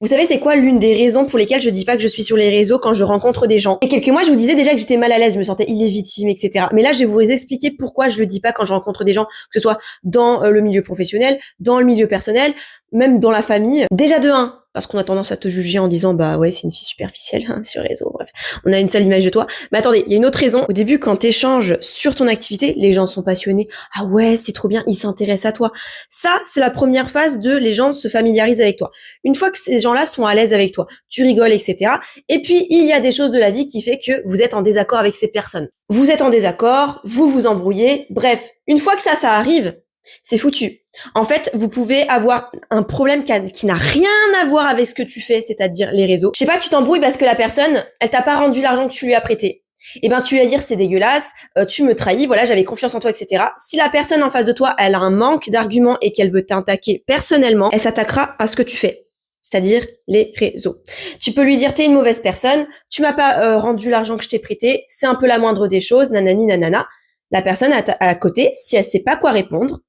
Vous savez, c'est quoi l'une des raisons pour lesquelles je dis pas que je suis sur les réseaux quand je rencontre des gens? Il y a quelques mois, je vous disais déjà que j'étais mal à l'aise, je me sentais illégitime, etc. Mais là, je vais vous expliquer pourquoi je le dis pas quand je rencontre des gens, que ce soit dans le milieu professionnel, dans le milieu personnel, même dans la famille. Déjà de un, parce qu'on a tendance à te juger en disant bah ouais c'est une fille superficielle hein, sur les réseaux, bref, on a une sale image de toi. Mais attendez, il y a une autre raison. Au début, quand t'échanges sur ton activité, les gens sont passionnés. Ah ouais, c'est trop bien, ils s'intéressent à toi. Ça, c'est la première phase de les gens se familiarisent avec toi. Une fois que ces gens-là sont à l'aise avec toi, tu rigoles, etc. Et puis, il y a des choses de la vie qui fait que vous êtes en désaccord avec ces personnes. Vous êtes en désaccord, vous vous embrouillez, bref. Une fois que ça arrive, c'est foutu. En fait, vous pouvez avoir un problème qui n'a rien à voir avec ce que tu fais, c'est-à-dire les réseaux. Je sais pas, tu t'embrouilles parce que la personne, elle t'a pas rendu l'argent que tu lui as prêté. Eh ben, tu lui vas dire c'est dégueulasse, tu me trahis, voilà, j'avais confiance en toi, etc. Si la personne en face de toi, elle a un manque d'arguments et qu'elle veut t'attaquer personnellement, elle s'attaquera à ce que tu fais. C'est-à-dire les réseaux. Tu peux lui dire t'es une mauvaise personne, tu m'as pas rendu l'argent que je t'ai prêté, c'est un peu la moindre des choses, nanani nanana. La personne à côté, si elle sait pas quoi répondre,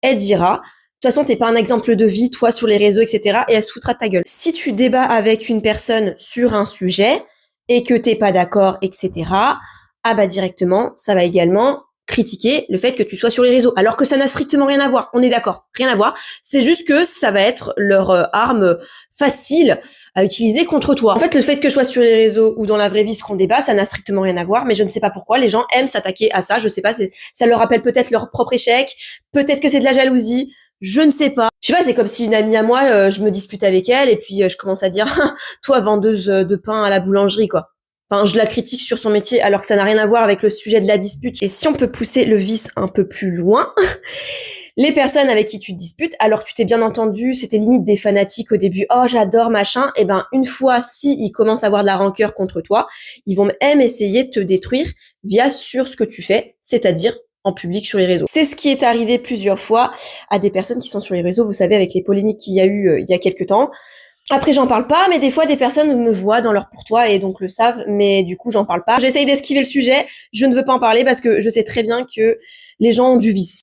elle dira, de toute façon, t'es pas un exemple de vie, toi, sur les réseaux, etc. Et elle se foutra de ta gueule. Si tu débats avec une personne sur un sujet et que t'es pas d'accord, etc., ah bah directement, ça va également critiquer le fait que tu sois sur les réseaux, alors que ça n'a strictement rien à voir. On est d'accord, rien à voir. C'est juste que ça va être leur arme facile à utiliser contre toi. En fait, le fait que je sois sur les réseaux ou dans la vraie vie, ce qu'on débat, ça n'a strictement rien à voir, mais je ne sais pas pourquoi les gens aiment s'attaquer à ça. Je sais pas, ça leur rappelle peut-être leur propre échec, peut-être que c'est de la jalousie, je ne sais pas. Je sais pas, c'est comme si une amie à moi, je me dispute avec elle et puis je commence à dire, toi vendeuse de pain à la boulangerie, quoi. Enfin, je la critique sur son métier alors que ça n'a rien à voir avec le sujet de la dispute. Et si on peut pousser le vice un peu plus loin, les personnes avec qui tu te disputes, alors que tu t'es bien entendu, c'était limite des fanatiques au début, oh j'adore machin, et ben une fois si ils commencent à avoir de la rancœur contre toi, ils vont même essayer de te détruire via sur ce que tu fais, c'est-à-dire en public sur les réseaux. C'est ce qui est arrivé plusieurs fois à des personnes qui sont sur les réseaux, vous savez, avec les polémiques qu'il y a eu il y a quelques temps. Après, j'en parle pas, mais des fois, des personnes me voient dans leur pour-toi et donc le savent, mais du coup, j'en parle pas. J'essaye d'esquiver le sujet, je ne veux pas en parler parce que je sais très bien que les gens ont du vice.